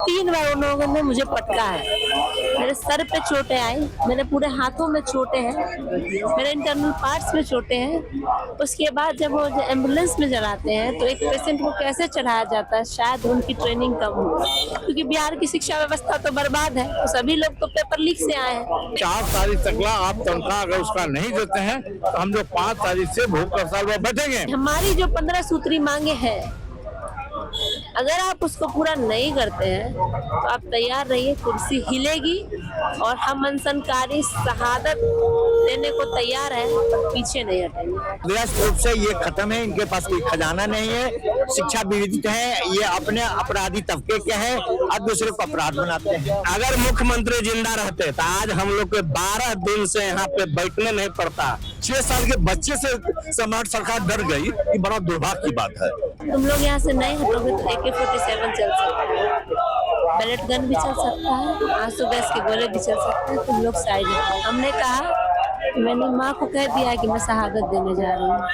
3 बार उन लोगों ने मुझे पटका है। मेरे सर पे चोटें आई, मेरे पूरे हाथों में चोटें हैं, मेरे इंटरनल पार्ट्स में चोटें हैं। उसके बाद जब वो एम्बुलेंस में चढ़ाते हैं तो एक पेशेंट को कैसे चढ़ाया जाता है, शायद उनकी ट्रेनिंग कम हो, क्योंकि बिहार की शिक्षा व्यवस्था तो बर्बाद है। तो सभी लोग तो पेपर लीक से आए हैं। 4 तारीख तक आप तनख्वाह अगर उसका नहीं देते हैं तो हम लोग 5 तारीख से भूख हड़ताल पर बैठेंगे। हमारी जो 15 सूत्री मांगे हैं, अगर आप उसको पूरा नहीं करते हैं तो आप तैयार रहिए, कुर्सी हिलेगी और हम अनशनकारी शहादत देने को तैयार है, पर पीछे नहीं हटेंगे। निरस्त रूप से ये खत्म है, इनके पास कोई खजाना नहीं है, शिक्षा विविध है, ये अपने अपराधी तबके के हैं और दूसरे को अपराध बनाते हैं। अगर मुख्यमंत्री जिंदा रहते तो आज हम लोग के 12 दिन से यहाँ पे बैठने नहीं पड़ता। 6 साल के बच्चे से समाज सरकार डर गई, ये बड़ा दुर्भाग्य की बात है। तुम लोग यहाँ से नहीं हटोगे तो AK-47 चल सकता है, बैलेट गन भी चल सकता है, आंसू गैस के गोले भी चल सकते हैं। तुम लोग साइड में। हमने कहा, मैंने माँ को कह दिया कि मैं शहादत देने जा रही हूँ।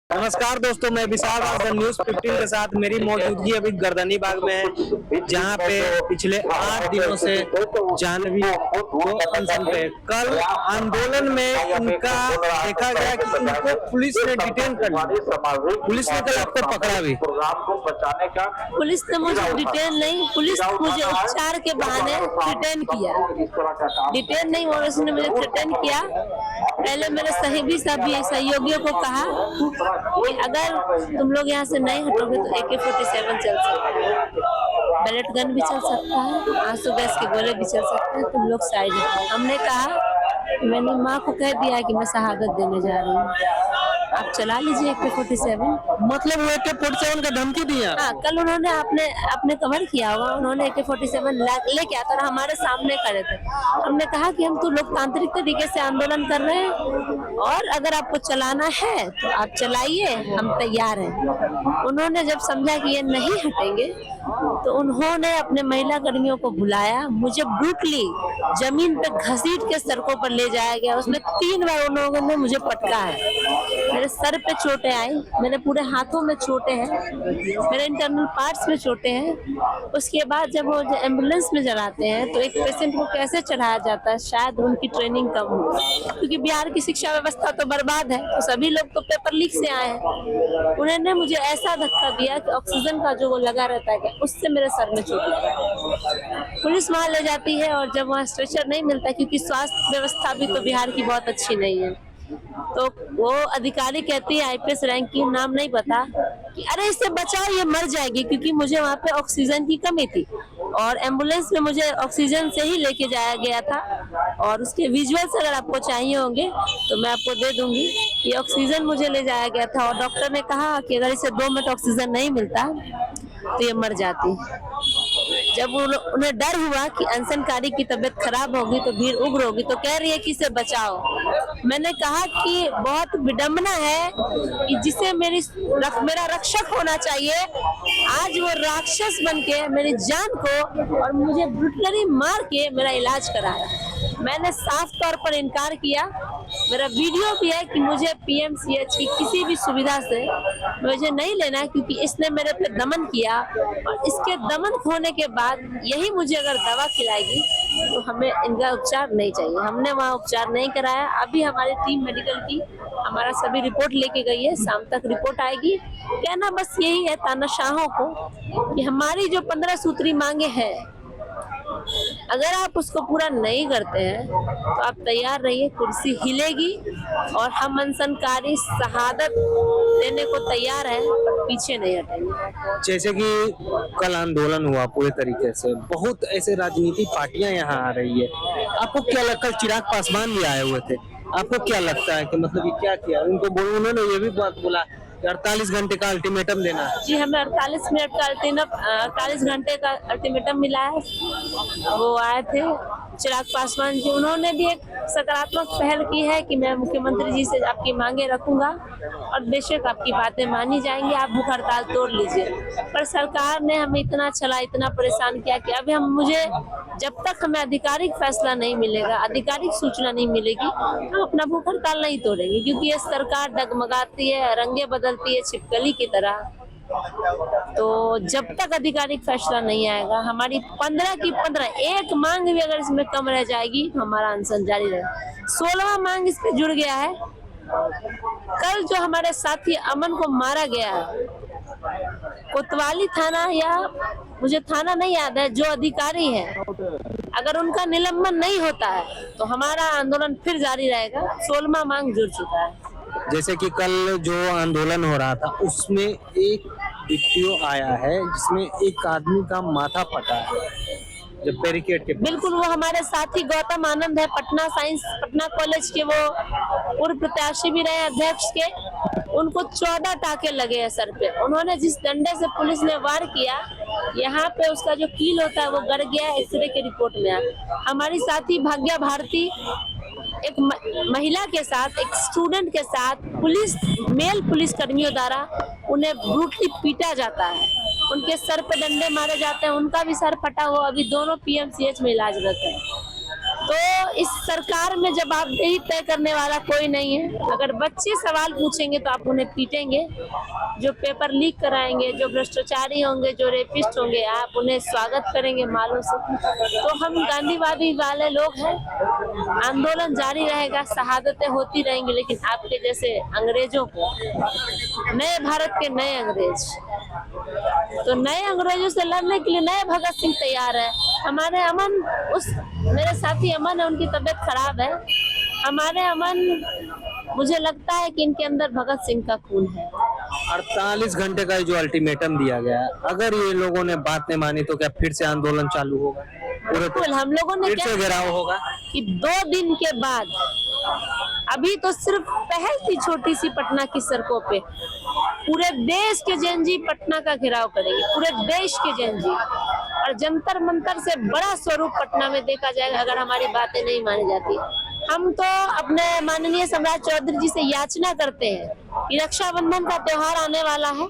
नमस्कार दोस्तों, मैं विशाल न्यूज़ 15 के साथ मेरी मौजूदगी अभी गर्दनी बाग में है, जहां पे पिछले 8 दिनों से जाह्नवी को अनशन पे। कल आंदोलन में उनका देखा गया कि उनको पुलिस ने डिटेन कर लिया। पुलिस ने कल आपको पकड़ा भी। पुलिस ने मुझे डिटेन नहीं, पुलिस मुझे उपचार के बहाने डिटेन किया। डिटेन नहीं और उसने मुझे थ्रेटन किया। पहले मेरे सहयोगियों को कहा कि अगर तुम लोग यहाँ से नहीं हटोगे तो AK-47 चल सकता है, बैलेट गन भी चल सकता है, आंसू गैस के गोले भी चल सकते हैं। तुम लोग साइड में। हमने कहा, मैंने माँ को कह दिया कि मैं शहादत देने जा रही हूँ, आप चला लीजिए AK-47। मतलब वो AK-47 का धमकी दिया? हाँ, कल उन्होंने आपने कवर किया होगा, उन्होंने AK-47 लेके आता और हमारे सामने खड़े थे। हमने कहा कि हम तो लोकतांत्रिक तरीके से आंदोलन कर रहे हैं और अगर आपको चलाना है तो आप चलाइए, हम तैयार हैं। उन्होंने जब समझा कि ये नहीं हटेंगे तो उन्होंने अपने महिला कर्मियों को बुलाया, मुझे ब्रूटली जमीन पे घसीट के सड़कों पर ले जाया गया। उसमें 3 बार उन लोगों ने मुझे पटका है। मेरे सर पे चोटें आई, मेरे पूरे हाथों में चोटें हैं, मेरे इंटरनल पार्ट्स में चोटें हैं। उसके बाद जब वो एम्बुलेंस में चढ़ाते हैं तो एक पेशेंट को कैसे चढ़ाया जाता है, शायद उनकी ट्रेनिंग कम हो, क्योंकि बिहार की शिक्षा व्यवस्था तो बर्बाद है। तो सभी लोग तो पेपर लीक से आए हैं। उन्होंने मुझे ऐसा धक्का दिया कि ऑक्सीजन का जो वो लगा रहता है, उससे मेरे सर में चोट लगा। पुलिस वहां ले जाती है और जब वहाँ स्ट्रेचर नहीं मिलता, क्योंकि स्वास्थ्य व्यवस्था भी तो बिहार की बहुत अच्छी नहीं है, तो वो अधिकारी कहती है, IPS रैंक की, नाम नहीं पता, कि अरे इससे बचाओ, ये मर जाएगी, क्योंकि मुझे वहाँ पे ऑक्सीजन की कमी थी और एम्बुलेंस में मुझे ऑक्सीजन से ही लेके जाया गया था। और उसके विजुअल्स अगर आपको चाहिए होंगे तो मैं आपको दे दूंगी। ये ऑक्सीजन मुझे ले जाया गया था और डॉक्टर ने कहा कि अगर इसे 2 मिनट ऑक्सीजन नहीं मिलता तो ये मर जाती। जब उन्हें डर हुआ कि अनशनकारी की तबीयत खराब होगी तो भीड़ उग्र होगी, तो कह रही है कि इसे बचाओ। मैंने कहा कि बहुत विडंबना है कि जिसे मेरा रक्षक होना चाहिए, आज वो राक्षस बनके मेरी जान को और मुझे ब्रूटली मार के मेरा इलाज कराया। मैंने साफ तौर पर इनकार किया। मेरा वीडियो भी है कि मुझे PMCH की किसी भी सुविधा से मुझे नहीं लेना, क्योंकि इसने मेरे पे दमन किया और इसके दमन होने के बाद यही मुझे अगर दवा खिलाएगी तो हमें इनका उपचार नहीं चाहिए। हमने वहाँ उपचार नहीं कराया। अभी हमारी टीम मेडिकल की हमारा सभी रिपोर्ट लेके गई है, शाम तक रिपोर्ट आएगी। कहना बस यही है तानाशाहों को कि हमारी जो 15 सूत्री मांगे हैं, अगर आप उसको पूरा नहीं करते हैं तो आप तैयार रहिए, कुर्सी हिलेगी और हम अनशनकारी शहादत देने को तैयार है, पर पीछे नहीं हटेंगे। जैसे कि कल आंदोलन हुआ पूरे तरीके से, बहुत ऐसे राजनीतिक पार्टियां यहाँ आ रही है, आपको क्या लगता है? चिराग पासवान भी आए हुए थे, आपको क्या लगता है कि मतलब ये क्या किया? उन्होंने ये भी बात बोला 48 घंटे का अल्टीमेटम देना है। जी, हमें 48 घंटे का अल्टीमेटम मिला है। वो आए थे चिराग पासवान जी, उन्होंने भी एक सकारात्मक पहल की है कि मैं मुख्यमंत्री जी से आपकी मांगे रखूंगा और बेशक आपकी बातें मानी जाएंगी, आप भूख हड़ताल तोड़ लीजिए। पर सरकार ने हमें इतना छला, इतना परेशान किया कि अभी जब तक हमें आधिकारिक फैसला नहीं मिलेगा, आधिकारिक सूचना नहीं मिलेगी, हम अपना भूख हड़ताल नहीं तोड़ेंगे, क्योंकि ये सरकार डगमगाती है, रंगे बदलती है छिपकली की तरह। तो जब तक आधिकारिक फैसला नहीं आएगा, हमारी 15 की 15 एक मांग भी अगर इसमें कम रह जाएगी तो हमारा अनशन जारी रहेगा। 16वां मांग इस पे जुड़ गया है। कल जो हमारे साथी अमन को मारा गया है, कोतवाली थाना या मुझे थाना नहीं याद है, जो अधिकारी है, अगर उनका निलंबन नहीं होता है तो हमारा आंदोलन फिर जारी रहेगा। 16वां मांग जुड़ चुका है। जैसे कि कल जो आंदोलन हो रहा था उसमें एक वीडियो आया है जिसमें एक आदमी का माथा फटा है जब बैरिकेड के। बिल्कुल, वो हमारे साथी गौतम आनंद है, पटना कॉलेज के, वो पूर्व प्रत्याशी भी रहे अध्यक्ष के। उनको 14 टाके लगे हैं सर पे। उन्होंने जिस डंडे से पुलिस ने वार किया, यहाँ पे उसका जो कील होता है वो गड़ गया, एक्सरे के रिपोर्ट में आया। हमारी साथी भाग्या भारती एक महिला के साथ, एक स्टूडेंट के साथ मेल पुलिस कर्मियों द्वारा उन्हें ब्रूटली पीटा जाता है, उनके सर पे डंडे मारे जाते हैं, उनका भी सर फटा हुआ, अभी दोनों PMCH में इलाजरत है। तो इस सरकार में जवाबदेही तय करने वाला कोई नहीं है। अगर बच्चे सवाल पूछेंगे तो आप उन्हें पीटेंगे, जो पेपर लीक कराएंगे, जो भ्रष्टाचारी होंगे, जो रेपिस्ट होंगे, आप उन्हें स्वागत करेंगे मालों से। तो हम गांधीवादी वाले लोग हैं, आंदोलन जारी रहेगा, शहादतें होती रहेंगी, लेकिन आपके जैसे अंग्रेजों को, नए भारत के नए अंग्रेज, तो नए अंग्रेजों से लड़ने के लिए नए भगत सिंह तैयार है। हमारे अमन, मेरे साथी अमन है, उनकी तबीयत खराब है। हमारे अमन, मुझे लगता है कि इनके अंदर भगत सिंह का खून है। 48 घंटे का जो अल्टीमेटम दिया गया है, अगर ये लोगों ने बात नहीं मानी तो क्या फिर से आंदोलन चालू होगा? बिल्कुल, हम लोगों ने फिर से घेराव होगा कि 2 दिन के बाद, अभी तो सिर्फ पहल थी छोटी सी पटना की सड़कों पे, पूरे देश के जेएनजी पटना का घेराव करेंगे, पूरे देश के जेएनजी, और जंतर मंतर से बड़ा स्वरूप पटना में देखा जाएगा अगर हमारी बातें नहीं मानी जाती। हम तो अपने माननीय सम्राट चौधरी जी से याचना करते हैं कि रक्षाबंधन का त्योहार आने वाला है,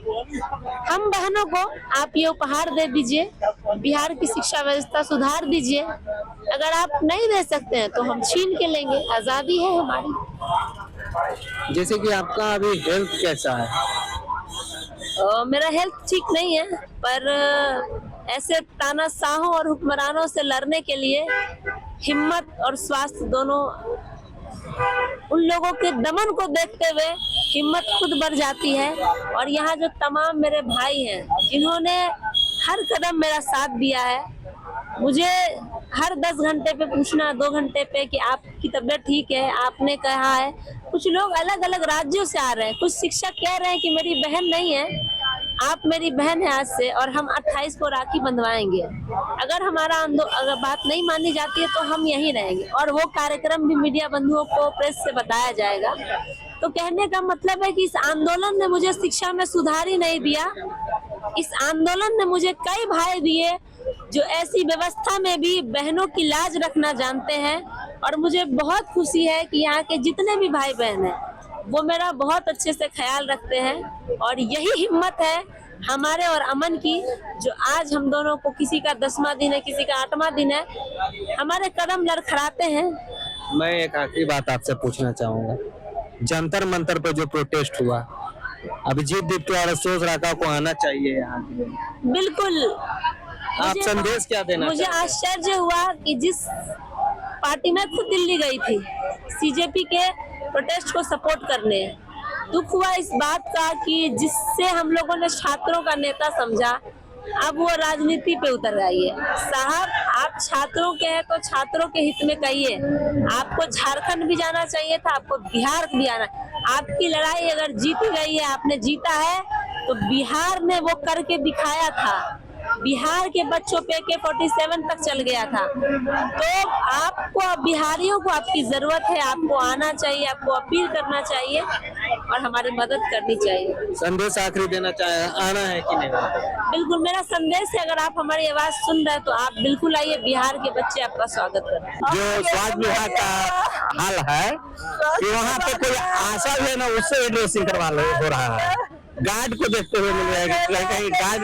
हम बहनों को आप ये उपहार दे दीजिए, बिहार की शिक्षा व्यवस्था सुधार दीजिए। अगर आप नहीं दे सकते हैं तो हम छीन के लेंगे, आजादी है हमारी। जैसे कि आपका अभी हेल्थ कैसा है? मेरा हेल्थ ठीक नहीं है, पर ऐसे तानाशाहों और हुक्मरानों से लड़ने के लिए हिम्मत और स्वास्थ्य दोनों, उन लोगों के दमन को देखते हुए हिम्मत खुद बढ़ जाती है। और यहाँ जो तमाम मेरे भाई हैं जिन्होंने हर कदम मेरा साथ दिया है, मुझे हर 10 घंटे पे पूछना, 2 घंटे पे कि आपकी तबीयत ठीक है, आपने कहा है। कुछ लोग अलग अलग राज्यों से आ रहे हैं, कुछ शिक्षक कह रहे हैं कि मेरी बहन नहीं है, आप मेरी बहन है आज से, और हम 28 को राखी बंधवाएंगे। अगर हमारा अगर बात नहीं मानी जाती है तो हम यहीं रहेंगे, और वो कार्यक्रम भी मीडिया बंधुओं को प्रेस से बताया जाएगा। तो कहने का मतलब है कि इस आंदोलन ने मुझे शिक्षा में सुधार ही नहीं दिया, इस आंदोलन ने मुझे कई भाई दिए जो ऐसी व्यवस्था में भी बहनों की लाज रखना जानते हैं। और मुझे बहुत खुशी है कि यहाँ के जितने भी भाई बहन हैं वो मेरा बहुत अच्छे से ख्याल रखते हैं, और यही हिम्मत है हमारे और अमन की, जो आज हम दोनों को, किसी का 10वां दिन है, किसी का 8वां दिन है, हमारे कदम लड़खड़ाते हैं। मैं एक आखिरी बात आपसे पूछना चाहूंगा, जंतर मंतर पे जो प्रोटेस्ट हुआ, अभिजीत दीप्ति और अफसोस राका को आना चाहिए यहाँ? बिल्कुल। आप संदेश क्या देना? मुझे आश्चर्य हुआ कि जिस पार्टी में खुद दिल्ली गई थी CJP के प्रोटेस्ट को सपोर्ट करने, दुख हुआ इस बात का कि जिससे हम लोगों ने छात्रों का नेता समझा, अब वो राजनीति पे उतर गई है। साहब, आप छात्रों के हैं तो छात्रों के हित में कहिए। आपको झारखंड भी जाना चाहिए था, आपको बिहार भी आना। आपकी लड़ाई अगर जीती गई है, आपने जीता है, तो बिहार ने वो करके दिखाया था। बिहार के बच्चों पे AK-47 तक चल गया था। तो आपको, बिहारियों को आपकी जरूरत है, आपको आना चाहिए, आपको अपील करना चाहिए और हमारी मदद करनी चाहिए। संदेश आखिरी देना चाहे, आना है कि नहीं? बिल्कुल, मेरा संदेश है, अगर आप हमारी आवाज सुन रहे हैं तो आप बिल्कुल आइए, बिहार के बच्चे आपका स्वागत करते हैं। जो स्वास्थ्य विभाग का हाल है कि वहाँ पे कोई आशा भी है ना, उससे एड्रेसिंग करवा हो रहा है। गार्ड को देखते हुए मिल रहे हैं, कहीं गार्ड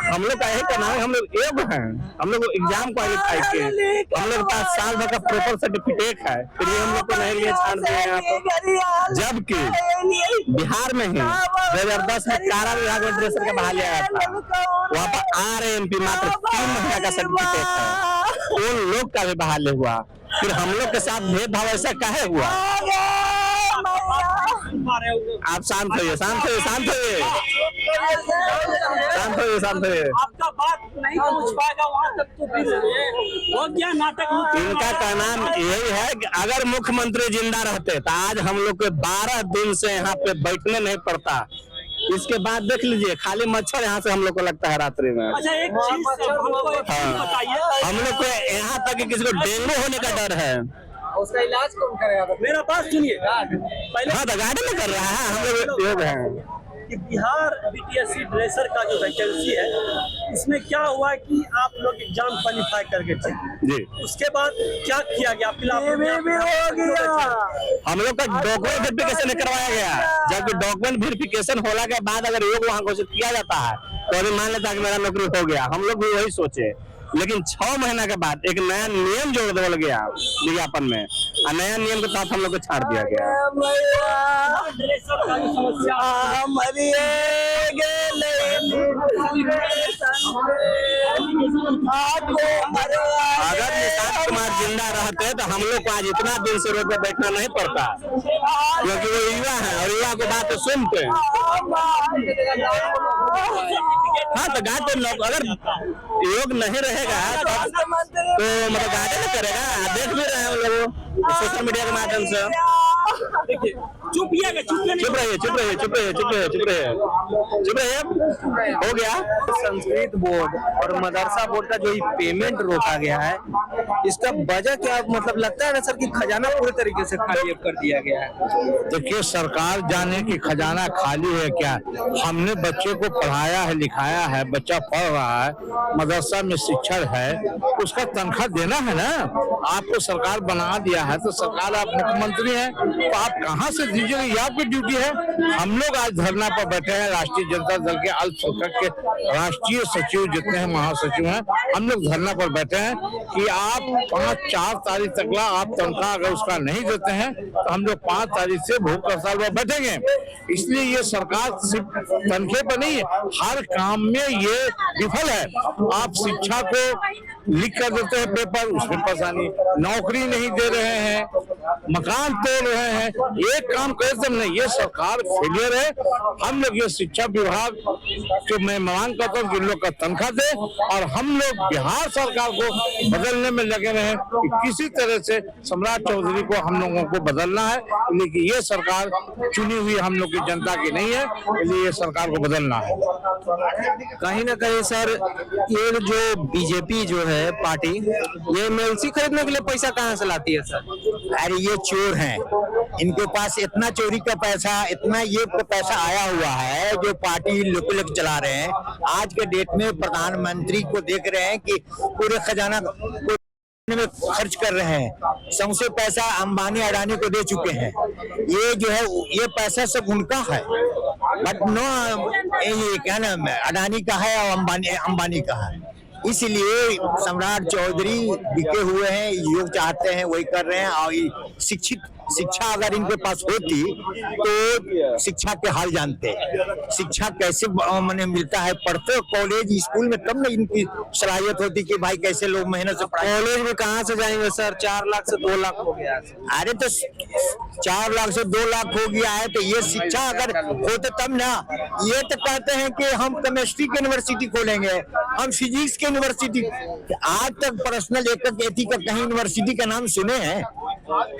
हम लोग का यही कहना है, हम लोग योग हैं, हम लोग एग्जाम क्वालिफाई किए, हम लोग के पास साल भर का प्रॉपर सर्टिफिकेट है, फिर भी हम लोग को नहीं लिए छाड़ दिए यहाँ पर। जबकि बिहार में ही 2010 में कारा विभाग में ड्रेसर का बहाल लिया गया था, वहाँ पर RMP मात्र 3 महीने का सर्टिफिकेट है, उन लोग का भी बहाल हुआ, फिर हम लोग के साथ भेदभाव ऐसा काहे हुआ? आप शांत होइए, शांत होइए, शांत होइए, शांत होइए, शांत होइए। आपका बात नहीं पहुंच पाएगा वहां तक तो फिर वो क्या नाटक। इनका कहना यही है कि अगर मुख्यमंत्री जिंदा रहते तो आज हम लोग के 12 दिन से यहाँ पे बैठने नहीं पड़ता। इसके बाद देख लीजिए खाली मच्छर यहाँ से हम लोग को लगता है रात्रि में। अच्छा एक चीज हमको एक चीज बताइए, हम लोग को यहाँ तक कि किसी को डेंगू होने का डर है, उसका इलाज कौन करेगा? मेरा बात सुनिए पहले। हाँ तो गाड़ी में कर रहा है, हम लोग योग हैं कि बिहार BTSC ड्रेसर का जो वैकेंसी है, इसमें क्या हुआ कि आप लोग एग्जाम क्वालिफाई करके थे जी, उसके बाद क्या किया गया? हम लोग का डॉक्यूमेंट वेरिफिकेशन करवाया गया, जबकि डॉक्यूमेंट वेरिफिकेशन होने के बाद अगर योग वहाँ घोषित किया जाता है तो अभी मान लेता है कि मेरा नौकरी हो गया, हम लोग भी वही सोचे। लेकिन 6 महीना के बाद एक नया नियम जोड़ दिया गया विज्ञापन में, और नया नियम के तहत हम लोग को छाड़ दिया गया। अगर नीतीश कुमार जिंदा रहते तो हम लोग को आज इतना दिन से रोड पे बैठना नहीं पड़ता, क्योंकि वो युवा है और युवा की बात सुनते हैं। हाँ तो गाते लोग अगर योग नहीं रहेगा तो मतलब गाते नहीं करेगा। देख भी रहे हैं हम लोग सोशल मीडिया के माध्यम से। देखिए चुप रहिए, चुप रहिए, चुप रहिए, चुप रहिए, चुप रहिए, चुप रहिए, चुप रहिए, हो गया। संस्कृत बोर्ड और मदरसा बोर्ड का जो ये पेमेंट रोका गया है, इसका वजह क्या मतलब लगता है ना सर कि खजाना पूरे तरीके से खाली कर दिया गया है? देखिए सरकार जाने की खजाना खाली है क्या, हमने बच्चे को पढ़ाया है, लिखाया है, बच्चा पढ़ रहा है, मदरसा में शिक्षक है, उसका तनख्वाह देना है ना। आपको सरकार बना दिया है तो सरकार, आप मुख्यमंत्री हैं तो आप कहाँ से दीजिएगा, ये आपकी ड्यूटी है। हम लोग आज धरना पर बैठे हैं, राष्ट्रीय जनता दल के अल्पसंख्यक के राष्ट्रीय सचिव जितने हैं, महासचिव हैं, हम लोग धरना पर बैठे हैं कि आप 5-4 तारीख तक आप तनख्वाह अगर उसका नहीं देते हैं तो हम लोग 5 तारीख से भूख हड़ताल पर बैठेंगे। इसलिए ये सरकार सिर्फ तनख्वाह पर नहीं है, हर काम में ये विफल है। आप शिक्षा को लिख कर देते हैं पेपर, उसमें परेशानी, नौकरी नहीं दे रहे हैं, मकान तोड़ रहे हैं, एक काम कैसे नहीं, ये सरकार फेलियर है। हम लोग ये शिक्षा विभाग के मैं मांग करता हूँ कि लोग का तनख्वाह दे और हम लोग बिहार सरकार को बदलने में लगे रहे कि किसी तरह से सम्राट चौधरी को हम लोगों को बदलना है। लेकिन ये सरकार चुनी हुई हम लोग की जनता की नहीं है, इसलिए ये सरकार को बदलना है। कहीं ना कहीं सर ये जो बीजेपी जो है पार्टी, ये MLC खरीदने के लिए पैसा कहाँ से लाती है सर? अरे ये चोर हैं, इनके पास इतना चोरी का पैसा, इतना ये पैसा आया हुआ है जो पार्टी लोग चला रहे हैं। आज के डेट में प्रधानमंत्री को देख रहे हैं कि पूरे खजाना में खर्च कर रहे हैं, सबसे पैसा अंबानी अडानी को दे चुके हैं। ये जो है ये पैसा सब उनका है, बट नो ये क्या नाम है, अडानी का है और अंबानी का है। इसलिए सम्राट चौधरी बिके हुए हैं, योग चाहते हैं वही कर रहे हैं। और शिक्षा अगर इनके पास होती तो शिक्षा के हाल जानते, शिक्षा कैसे मैंने मिलता है, पढ़ते कॉलेज स्कूल में तब ना इनकी सलाहियत होती कि भाई कैसे लोग मेहनत से पढ़ाई। कॉलेज में कहाँ से जाएंगे सर? 4 लाख से 2 लाख हो गया। अरे तो 4 लाख से 2 लाख हो गया है तो ये शिक्षा अगर होते तब ना। ये तो कहते हैं कि हम केमिस्ट्री की यूनिवर्सिटी खोलेंगे, हम फिजिक्स की यूनिवर्सिटी। आज तक पर्सनल एक एथी का कहीं यूनिवर्सिटी का नाम सुने हैं?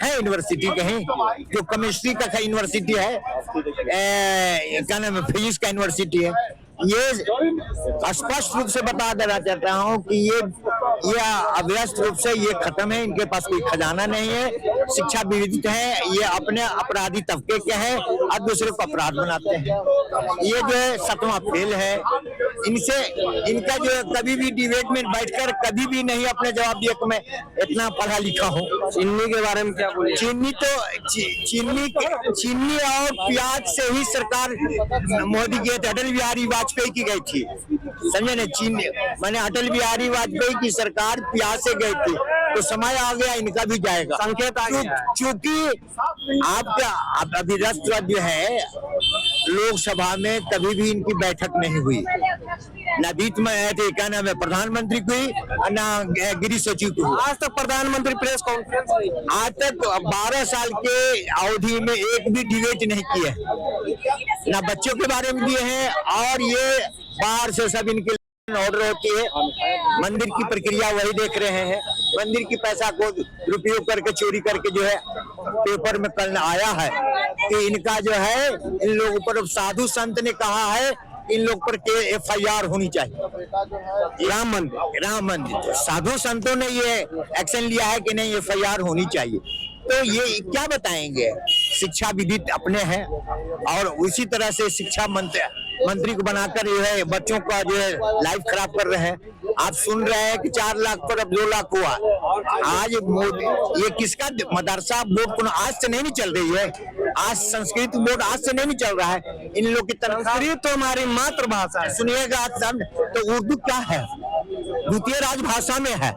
है यूनिवर्सिटी कहीं जो केमिस्ट्री का यूनिवर्सिटी है, क्या नाम है, फिजिक्स का यूनिवर्सिटी है। ये स्पष्ट रूप से बता देना चाहता हूँ कि ये अव्यस्त रूप से ये खत्म है, इनके पास कोई खजाना नहीं है, शिक्षा विविध है, ये अपने अपराधी तबके के हैं और दूसरे को अपराध बनाते हैं। ये जो है 7वां फेल है, इनसे इनका जो कभी भी डिबेट में बैठकर कभी भी नहीं अपने जवाब दिया कि मैं इतना पढ़ा लिखा हूँ। चीनी के बारे में क्या बोलिए? चीनी और प्याज से ही सरकार मोदी की अटल बिहारी वाजपेयी की गई थी, समझे ना। चीनी मैंने अटल बिहारी वाजपेयी की सरकार प्याज से गई थी, तो समय आ गया इनका भी जाएगा, संकेत आ गया। क्योंकि आपका अभी राष्ट्रपति जो है लोकसभा में कभी भी इनकी बैठक नहीं हुई, ना बीच में क्या नाम है प्रधानमंत्री की, ना गृह सचिव की। आज तक प्रधानमंत्री प्रेस कॉन्फ्रेंस नहीं। आज तक 12 साल के अवधि में एक भी डिबेट नहीं किए, ना बच्चों के बारे में दिए हैं, और ये बाहर से सब इनके ऑर्डर होती है, मंदिर की प्रक्रिया वही देख रहे हैं। मंदिर की पैसा को दुरुपयोग करके चोरी करके जो है पेपर में कल आया है कि इनका जो है इन लोगों पर, साधु संत ने कहा है इन लोग पर के FIR होनी चाहिए। राम मंदिर साधु संतों ने ये एक्शन लिया है कि नहीं FIR होनी चाहिए। तो ये क्या बताएंगे, शिक्षा विधि अपने हैं और उसी तरह से शिक्षा मंत्री को बनाकर जो है बच्चों का जो है लाइफ खराब कर रहे हैं। आप सुन रहे हैं कि 4 लाख पर अब 2 लाख हुआ। आज मोदी ये किसका मदरसा बोर्ड को आज से नहीं चल रही है, आज संस्कृत बोर्ड आज से नहीं चल रहा है। इन लोग की तरफ संस्कृत तो हमारी मातृभाषा है। सुनिएगा तो उर्दू क्या है, द्वितीय राजभाषा में है।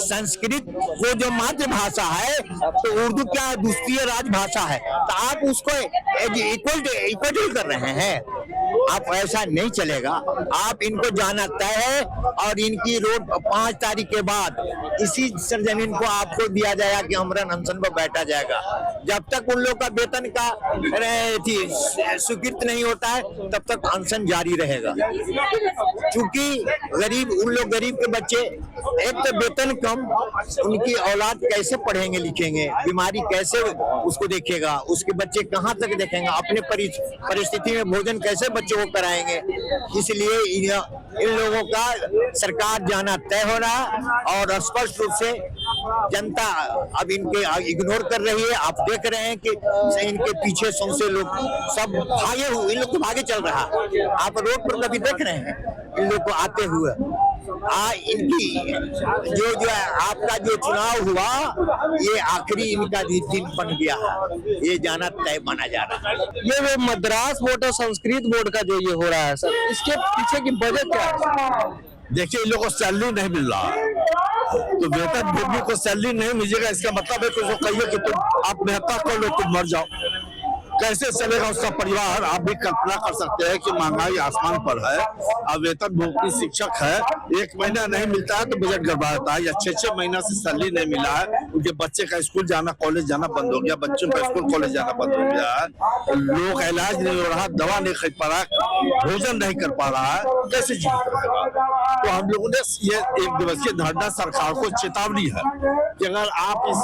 संस्कृत वो जो मातृभाषा है तो उर्दू क्या है, द्वितीय राजभाषा है। तो आप उसको इक्वल कर रहे हैं, आप ऐसा नहीं चलेगा। आप इनको जाना तय है और इनकी रोड 5 तारीख के बाद इसी सरजमीन को आपको दिया जाएगा कि अमरन अनशन पर बैठा जाएगा। जब तक उन लोग का वेतन का स्वीकृत नहीं होता है तब तक अनशन जारी रहेगा। क्योंकि उन लोग गरीब के बच्चे, एक तो वेतन कम, उनकी औलाद कैसे पढ़ेंगे लिखेंगे, बीमारी कैसे उसको देखेगा, उसके बच्चे कहाँ तक देखेंगे, अपने परिस्थिति में भोजन कैसे बच्चों को कराएंगे। इसलिए इन लोगों का सरकार जाना तय हो रहा और स्पष्ट रूप से जनता अब इनके इग्नोर कर रही है। आप देख रहे हैं कि इनके पीछे सौंसे लोग सब भागे हुए, इन लोग को भागे चल रहा। आप रोड पर कभी देख रहे हैं इन लोग को आते हुए? इनकी जो आपका जो चुनाव हुआ ये आखिरी इनका दिन बन गया है, ये जाना तय माना जा रहा है। ये वो मद्रास बोर्ड और संस्कृत बोर्ड का जो ये हो रहा है सर, इसके पीछे की वजह क्या है? देखिए, इन लोगों को सैलरी नहीं मिल रहा, तो वेतन भोगी को सैलरी नहीं मिलेगा, इसका मतलब है कि उसको कहिए कि तुम आप मेहनत कर लो, तुम मर जाओ, कैसे चलेगा उसका परिवार? आप भी कल्पना कर सकते हैं कि महंगाई आसमान पर है। अब वेतन भोगी शिक्षक है, 1 महीना नहीं मिलता है तो बजट गड़बड़ाता है, या 6-6 महीना से सैलरी नहीं मिला है, उनके बच्चे का स्कूल जाना कॉलेज जाना बंद हो गया, बच्चों का स्कूल कॉलेज जाना बंद हो गया है, लोग का इलाज नहीं हो रहा, दवा नहीं खरीद पा रहा, भोजन नहीं कर पा रहा है, कैसे जीवित रहेगा? तो हम लोगों ने ये 1 दिवसीय धरना सरकार को चेतावनी है कि अगर आप इस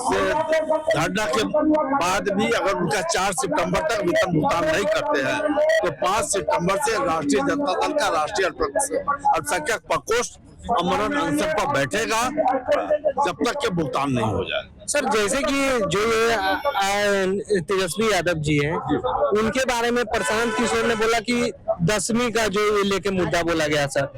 धरना के बाद भी अगर उनका 4 सितंबर तक वेतन भुगतान नहीं करते हैं तो 5 सितंबर से राष्ट्रीय जनता दल का राष्ट्रीय अल्पसंख्यक प्रकोष्ठ अमरन अनशन पर बैठेगा जब तक के भुगतान नहीं हो जाए। सर, जैसे कि जो ये तेजस्वी यादव जी हैं, उनके बारे में प्रशांत किशोर ने बोला कि 10वीं का जो ये लेके मुद्दा बोला गया सर,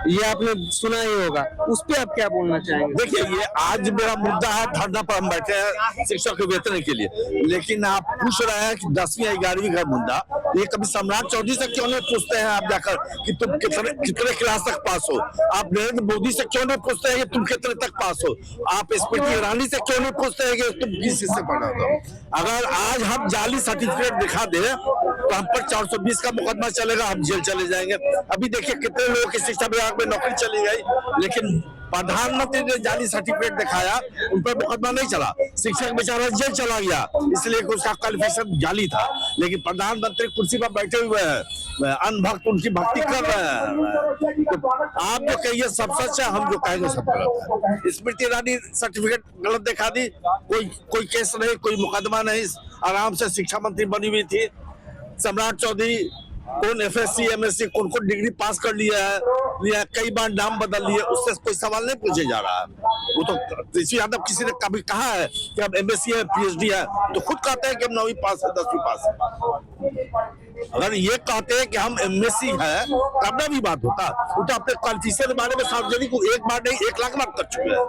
ये आपने सुना ही होगा, उस पे आप क्या बोलना चाहेंगे? देखिए, ये आज मेरा मुद्दा है, धरना पर हम बैठे हैं शिक्षक के वेतन के लिए, लेकिन आप पूछ रहे हैं कि 10वीं या 11वीं का मुद्दा, ये कभी सम्राट चौधरी से क्यों नहीं पूछते हैं आप जाकर कि तुम कितने क्लास तक पास हो? आप नरेंद्र मोदी से क्यों नहीं पूछते हैं कि तुम कितने तक पास हो? आप स्मृति ईरानी से क्यों नहीं पूछते हैं कि तुम किस से पढ़ा हो? अगर आज हम जाली सर्टिफिकेट दिखा दे तो हम पर 420 का मुकदमा चलेगा, हम जेल चले जाएंगे। अभी देखिए कितने लोगों की शिक्षा विभाग में नौकरी चली गई, लेकिन प्रधानमंत्री ने जाली सर्टिफिकेट दिखाया, उन पर मुकदमा नहीं चला, शिक्षक बेचारा जेल चला गया, इसलिए कि उसका क्वालिफिकेशन जाली था। लेकिन प्रधानमंत्री कुर्सी पर बैठे हुए हैं, अनभक्त उनकी भक्ति कर रहे हैं। तो आप जो कहिए सब सच है, हम जो कहेंगे सब गलत है। स्मृति ईरानी सर्टिफिकेट गलत दिखा दी, कोई केस नहीं, कोई मुकदमा नहीं, आराम से शिक्षा मंत्री बनी हुई थी। सम्राट चौधरी कौन FSC MSc कौन डिग्री पास कर लिया है, कई बार नाम बदल लिए, उससे कोई सवाल नहीं पूछे जा रहा है। वो तो तेजस्वी यादव किसी ने कभी कहा है कि अब MSc है PhD है, तो खुद कहते हैं कि हम 9वीं पास है 10वीं पास है। अगर ये कहते हैं कि हम एमएससी है तब ना भी बात होता। वो तो अपने क्वालिफिकेशन के बारे में सार्वजनिक एक बार नहीं 1 लाख बार कर चुके हैं।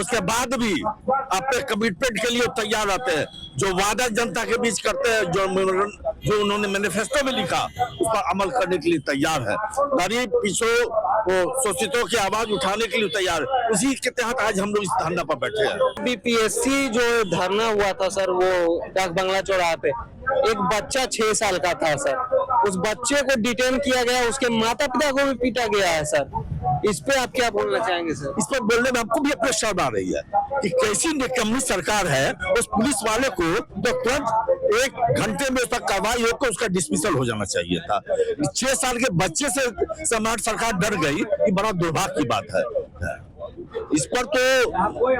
उसके बाद भी अपने कमिटमेंट के लिए तैयार रहते हैं, जो वादा जनता के बीच करते हैं, जो उन्होंने मैनिफेस्टो में लिखा उस पर अमल करने के लिए तैयार है। गरीब पिछड़ों शोषितों की आवाज उठाने के लिए तैयार है। उसी के तहत आज हम लोग इस धरना पर बैठे हैं। बीपीएससी जो धरना हुआ था सर, वो डाक बंगला चौराहे पे एक बच्चा 6 साल का था सर, उस बच्चे को डिटेन किया गया, उसके माता पिता को भी पीटा गया है सर। इस पे आप क्या बोलना चाहेंगे सर? इस पर बोलने में हमको भी अपने शर्म आ रही है कि कैसी निकम्मी सरकार है। उस पुलिस वाले को तो तुरंत 1 घंटे में उस पर कार्रवाई होकर उसका डिसमिसल हो जाना चाहिए था। 6 साल के बच्चे से सम्राट सरकार डर गई, ये बड़ा दुर्भाग्य की बात है। इस पर तो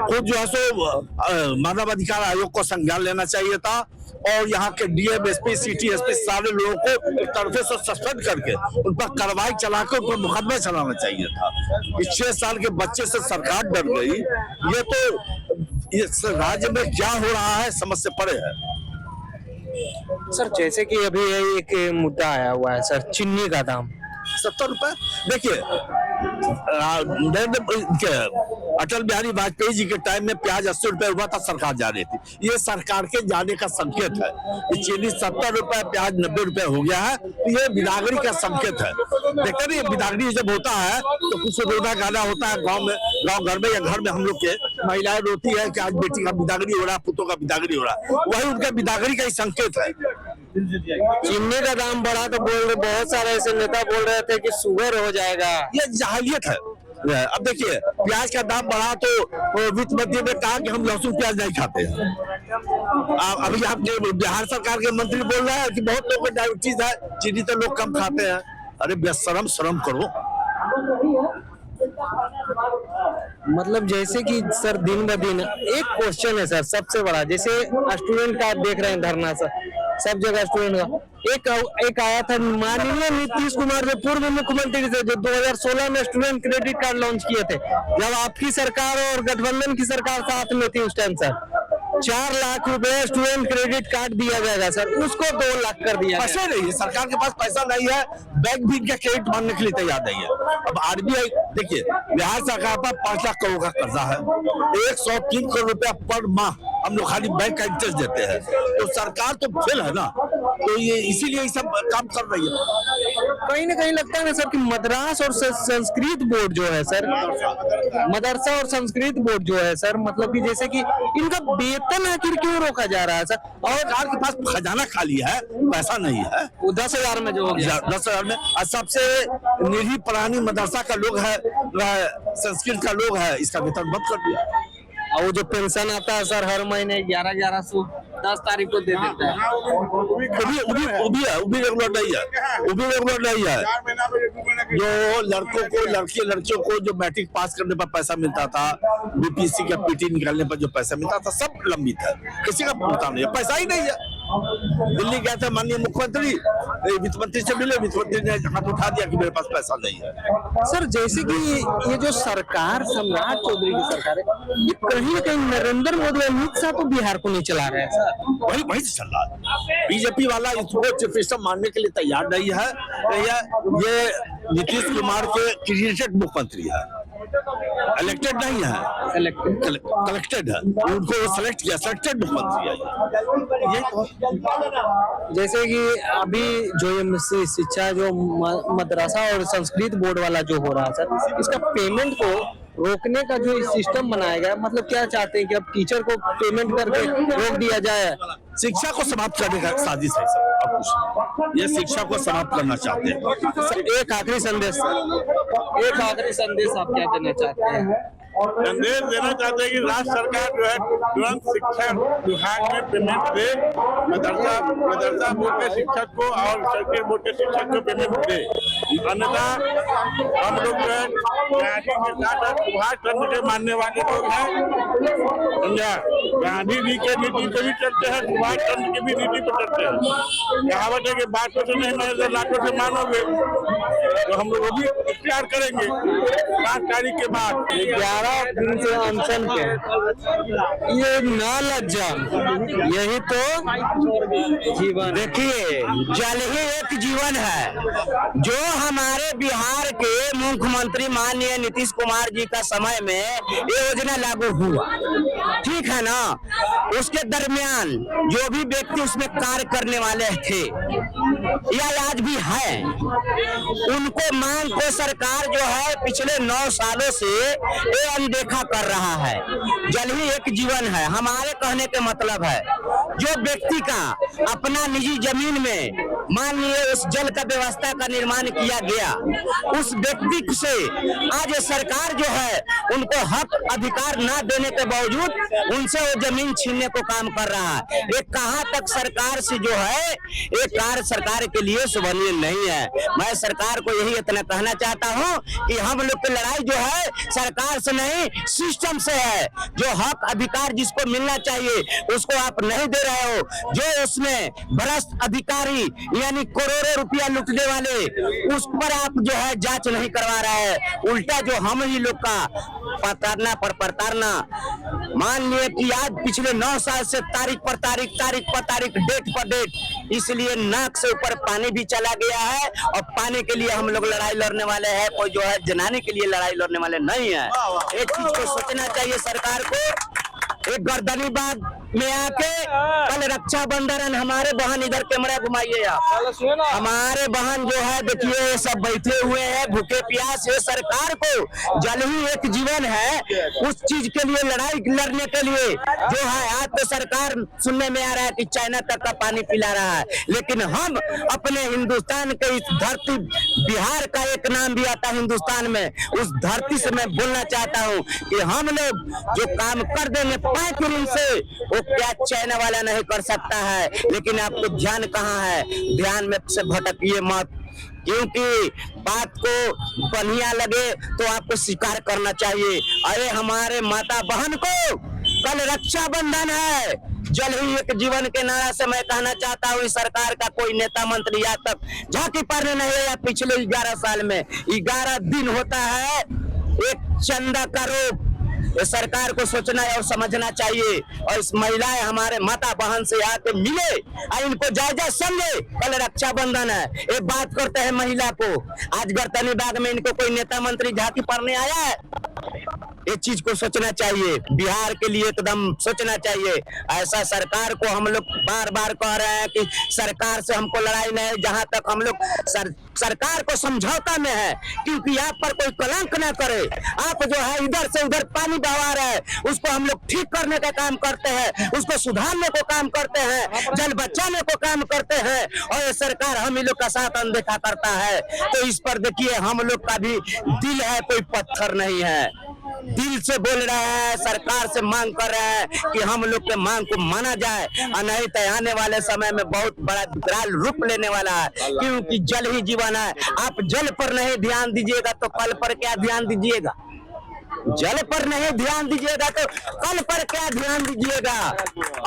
खुद जो है सो मानवाधिकार आयोग को संज्ञान लेना चाहिए था और यहाँ के डीएम, एसपी, सिटी एसपी सारे लोगों को एक तरफे से सस्पेंड करके उन पर कार्रवाई चलाकर उन पर मुकदमा चलाना चाहिए था। इस 6 साल के बच्चे से सरकार डर गई, ये तो इस राज्य में क्या हो रहा है समझ से परे है। सर जैसे कि अभी एक मुद्दा आया हुआ है सर, चीनी का दाम 70 रुपए। देखिए अटल बिहारी वाजपेयी जी के टाइम में प्याज 80 रुपए हुआ था, सरकार जा रही थी। ये सरकार के जाने का संकेत है। ये चीनी 70 रुपए, प्याज 90 रुपए हो गया है, तो ये बिदागरी का संकेत है। देखते नहीं, बिदागरी जब होता है तो कुछ रोना गाना होता है गांव में, गांव घर में या घर में हम लोग के महिलाएं रोती है कि आज बेटी का बिदागरी हो रहा है, पुतों का बिदागरी हो रहा है, वही उनका बिदागरी का ही संकेत है। चीनी का दाम बढ़ा तो बोल रहे, बहुत सारे ऐसे नेता बोल रहे थे कि शुगर हो जाएगा। ये जाहिलियत है। अब देखिए प्याज का दाम बढ़ा तो वित्त मंत्री ने कहा कि हम लहसुन प्याज नहीं खाते हैं। अभी आपके बिहार सरकार के मंत्री बोल रहे हैं कि बहुत लोगों को डायबिटीज है, चीनी तो लोग कम खाते हैं। अरे बेशरम, शर्म करो। मतलब जैसे कि सर दिन ब दिन एक क्वेश्चन है सर सबसे बड़ा, जैसे स्टूडेंट का आप देख रहे हैं धरना सर, सब जगह स्टूडेंट का एक आया था, माननीय नीतीश कुमार जो पूर्व मुख्यमंत्री थे, जो 2016 में स्टूडेंट क्रेडिट कार्ड लॉन्च किए थे, जब आपकी सरकार और गठबंधन की सरकार साथ में थी उस टाइम सर 4 लाख रुपए स्टूडेंट क्रेडिट कार्ड दिया जाएगा सर, उसको 2 लाख कर दिया। पैसे नहीं है, सरकार के पास पैसा नहीं है, बैंक भी इनका क्रेडिट मांगने के लिए तैयार नहीं है। अब आरबीआई देखिए, बिहार सरकार पर 5 लाख करोड़ का कर्जा है, 103 करोड़ रुपया पर माह हम लोग खाली बैंक का इंटरेस्ट देते हैं, तो सरकार तो फेल है ना। तो ये इसीलिए सब काम कर रही है। कहीं ना कहीं लगता है ना सर कि मद्रास और संस्कृत बोर्ड जो है सर, मदरसा और संस्कृत बोर्ड जो है सर, मतलब कि जैसे कि इनका वेतन आखिर क्यों रोका जा रहा है सर? और सरकार के पास खजाना खाली है, पैसा नहीं है। 10,000 में जो हो गया, 10,000 में सबसे निरी प्राणी मदरसा का लोग है, संस्कृत का लोग है, इसका वेतन बंद कर दिया। और वो जो पेंशन आता है सर हर महीने 1100 10 तारीख को दे देता है, वो भी रेगुलर नहीं है। जो लड़कियों को जो मैट्रिक पास करने पर पैसा मिलता था, बीपीएससी का पीटी निकालने पर जो पैसा मिलता था, सब लंबित है, किसी का भुगतान नहीं है, पैसा ही नहीं है। दिल्ली गया था माननीय मुख्यमंत्री, वित्त मंत्री से मिले, वित्त मंत्री ने हाथ उठा दिया कि मेरे पास पैसा नहीं है। सर जैसे कि ये जो सरकार सम्राट चौधरी की सरकार है, ये कहीं ना कहीं नरेंद्र मोदी अमित शाह तो बिहार को नहीं चला रहे हैं सर, वही से चल रहा है। बीजेपी वाला इसको चीफ मिनिस्टर मानने के लिए तैयार नहीं है। ये नीतीश कुमार के क्रिएटेड मुख्यमंत्री है, इलेक्टेड नहीं है, कलेक्टेड है, उनको सेलेक्ट किया, सेलेक्टेड मुख्यमंत्री है ये। जैसे कि अभी जो ये शिक्षा जो मदरसा और संस्कृत बोर्ड वाला जो हो रहा है सर, इसका पेमेंट को रोकने का जो सिस्टम बनाया गया, मतलब क्या चाहते हैं कि अब टीचर को पेमेंट करके रोक दिया जाए? शिक्षा को समाप्त करने का साजिश है सर, अब कुछ ये शिक्षा को समाप्त करना चाहते हैं। एक आखिरी संदेश आप क्या देना चाहते हैं? संदेश देना चाहते हैं कि राज्य सरकार जो है तुरंत शिक्षा विभाग में पेमेंट दे, मदरसा बोर्ड के शिक्षक को और सर्किट बोर्ड के शिक्षक को पेमेंट दे, अन्यथा हम लोग जो है गांधी के साथ सुभाष चंद्र के मानने वाले लोग हैं, समझा। गांधी जी के नीति पे भी चलते हैं, सुभाष चंद्र की भी नीति पे चलते हैं। कहावत है कि बातों से नहीं मानोगे, लातों से मानोगे, तो हम लोग वो भी इख्तियार करेंगे 5 तारीख के बाद। 11 दिन से अनशन पे ये ना लज्जा, यही तो जीवन। देखिए, जल ही एक जीवन है। जो हमारे बिहार के मुख्यमंत्री माननीय नीतीश कुमार जी का समय में ये योजना लागू हुआ, ठीक है ना। उसके दरमियान जो भी व्यक्ति उसमें कार्य करने वाले थे या आज भी है, उनको मांग को सरकार जो है पिछले 9 सालों से ये अनदेखा कर रहा है। जल ही एक जीवन है। हमारे कहने के मतलब है, जो व्यक्ति का अपना निजी जमीन में माननीय उस जल का व्यवस्था का निर्माण किया गया, उस व्यक्ति से आज सरकार जो है उनको हक अधिकार न देने के बावजूद उनसे वो जमीन छीनने को काम कर रहा है। ये कहाँ तक सरकार से जो है ये कार्य सरकार के लिए शोभनीय नहीं है। मैं सरकार को यही इतना कहना चाहता हूँ कि हम लोग की लड़ाई जो है सरकार से नहीं, सिस्टम से है। जो हक अधिकार जिसको मिलना चाहिए उसको आप नहीं दे रहे हो। जो उसमें भ्रष्ट अधिकारी यानी करोड़ों रुपया लूटने वाले, उस पर आप जो है जांच नहीं करवा रहे हैं। उल्टा जो हम ही लोग का प्रताड़ना मान लिए कि आज पिछले 9 साल से तारीख पर तारीख, डेट पर डेट, इसलिए नाक से ऊपर पानी भी चला गया है। और पानी के लिए हम लोग लड़ाई लड़ने वाले हैं, कोई जो है जनाने के लिए लड़ाई लड़ने वाले नहीं है। एक चीज को सोचना चाहिए सरकार को। एक गर्दनीबाग में आके कल रक्षाबंधन, हमारे बहन इधर कैमरा घुमाइए आप, हमारे बहन जो है देखिए सब बैठे हुए हैं भूखे प्यास। ये सरकार को जल ही एक जीवन है, उस चीज के लिए लड़ाई लड़ने के लिए जो है आज तो सरकार सुनने में आ रहा है कि चाइना तक का पानी पिला रहा है, लेकिन हम अपने हिंदुस्तान के इस धरती, बिहार का एक नाम भी आता है हिंदुस्तान में, उस धरती से मैं बोलना चाहता हूँ कि हम लोग जो काम कर देंगे 5 दिन से, वो क्या चाइना वाला नहीं कर सकता है। लेकिन आपको ध्यान कहाँ है, ध्यान में से भटकिए मत, क्योंकि बात को बढ़िया लगे तो आपको स्वीकार करना चाहिए। अरे हमारे माता बहन को कल रक्षाबंधन है, जल ही एक जीवन के नारा से मैं कहना चाहता हूँ इस सरकार का कोई नेता मंत्री आज तक झांकी पड़ने नहीं है। पिछले 11 साल में 11 दिन होता है एक चंदा का रूप। ये सरकार को सोचना और समझना चाहिए, और इस महिलाएं हमारे माता बहन से आके मिले और इनको जायजा समझे। कल रक्षाबंधन है, ये बात करते हैं महिला को। आज गर्दनीबाग में इनको कोई नेता मंत्री झांकी पड़ने आया है? ये चीज को सोचना चाहिए, बिहार के लिए एकदम सोचना चाहिए। ऐसा सरकार को हम लोग बार बार कह रहे हैं कि सरकार से हमको लड़ाई नहीं, जहां तक हम लोग सरकार को समझौता में है, क्योंकि आप पर कोई कलंक ना करे। आप जो है इधर से उधर पानी बहा रहे हैं, उसको हम लोग ठीक करने का काम करते हैं, उसको सुधारने को काम करते हैं, जल बचाने को काम करते हैं, और ये सरकार हम ही लोग का साथ अनदेखा करता है। तो इस पर देखिए हम लोग का भी दिल है, कोई पत्थर नहीं है। दिल से बोल रहे हैं, सरकार से मांग कर रहे हैं कि हम लोग के मांग को माना जाए, और नहीं तो आने वाले समय में बहुत बड़ा विकराल रूप लेने वाला है, क्योंकि जल ही जीवन है। आप जल पर नहीं ध्यान दीजिएगा तो कल पर क्या ध्यान दीजिएगा? जल पर नहीं ध्यान दीजिएगा तो कल पर क्या ध्यान दीजिएगा?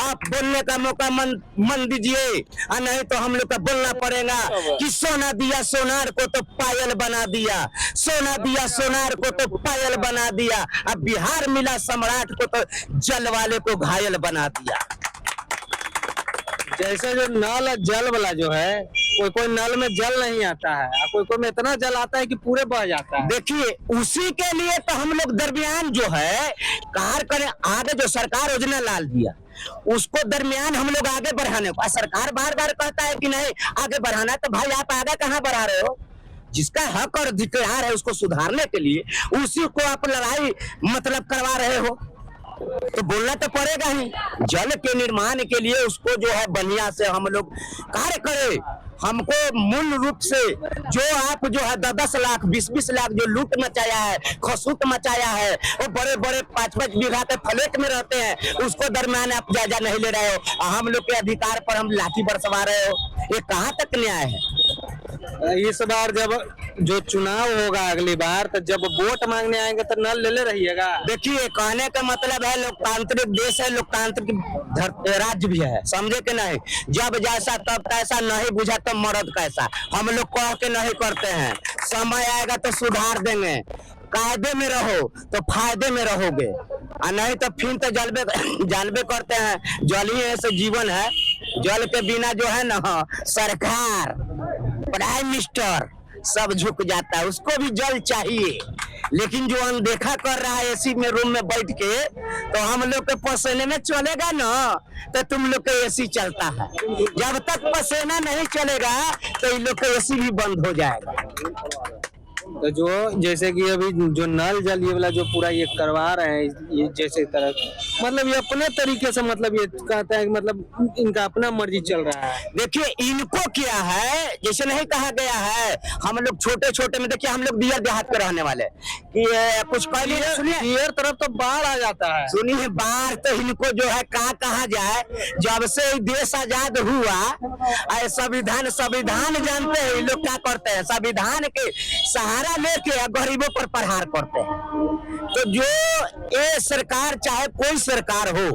आप बोलने का मौका मन दीजिए, और नहीं तो हम लोग का बोलना पड़ेगा कि सोना दिया सोनार को तो पायल बना दिया, सोना दिया सोनार को तो पायल बना दिया, अब बिहार मिला सम्राट को तो जल वाले को घायल बना दिया। जैसे जो नल जल वाला जो है, कोई नल में जल नहीं आता है, कोई में इतना जल आता है कि पूरे बह जाता है। देखिए उसी के लिए तो हम लोग दरमियान जो है कार्य करें। आगे जो सरकार योजना लाल दिया उसको दरमियान हम लोग आगे बढ़ाने को, सरकार बार बार कहता है कि नहीं आगे बढ़ाना, तो भाई आप आगे कहाँ बढ़ा रहे हो? जिसका हक और अधिकार है उसको सुधारने के लिए उसी को आप लड़ाई मतलब करवा रहे हो, तो बोलना तो पड़ेगा ही। जल के निर्माण के लिए उसको जो है बढ़िया से हम लोग कार्य करें। हमको मूल रूप से जो आप जो है 10-10 लाख 20-20 लाख जो लूट मचाया है, खसूट मचाया है, वो बड़े बड़े 5-5 बीघा के फ्लैट में रहते हैं, उसको दरमियान आप जायजा नहीं ले रहे हो। हम लोग के अधिकार पर हम लाठी बरसवा रहे हो, ये कहाँ तक न्याय है? इस बार जब जो चुनाव होगा अगली बार, तो जब वोट मांगने आएंगे तो नल ले रहिएगा। देखिए, कहने का मतलब है लोकतांत्रिक देश है, लोकतांत्रिक राज्य भी है, समझे कि नहीं। जब जैसा तब तैसा, नहीं बुझा तो मरद कैसा। हम लोग कह के नहीं करते हैं, समय आएगा तो सुधार देंगे। कायदे में रहो तो फायदे में रहोगे, और नहीं तो फिर तो जानबे करते हैं, जल ही ऐसे जीवन है। जल के बिना जो है ना, सरकार, प्राइम मिनिस्टर सब झुक जाता है। उसको भी जल चाहिए, लेकिन जो अनदेखा कर रहा है एसी में रूम में बैठ के, तो हम लोग के पसीने में चलेगा ना, तो तुम लोग के एसी चलता है। जब तक पसीना नहीं चलेगा तो इन लोग का एसी भी बंद हो जाएगा। तो जो जैसे कि अभी जो नल जल ये वाला जो पूरा ये करवा रहे हैं, ये जैसे तरह मतलब ये अपने तरीके से, मतलब ये कहता है कि मतलब इनका अपना मर्जी चल रहा है। देखिए, इनको क्या है, जैसे नहीं कहा गया है, हम लोग छोटे छोटे में, देखिए हम लोग दियर देहात पे रहने वाले कि कुछ कहलिए, सुनिए, दियर तरफ तो बाढ़ आ जाता है। सुनिए, बाढ़ तो इनको जो है क्या कहा जाए, जब से देश आजाद हुआ, संविधान जानते हैं ये लोग क्या करते हैं, संविधान के सहारा लेके गरीबों पर प्रहार करते हैं। तो जो ये सरकार, चाहे कोई सरकार हो,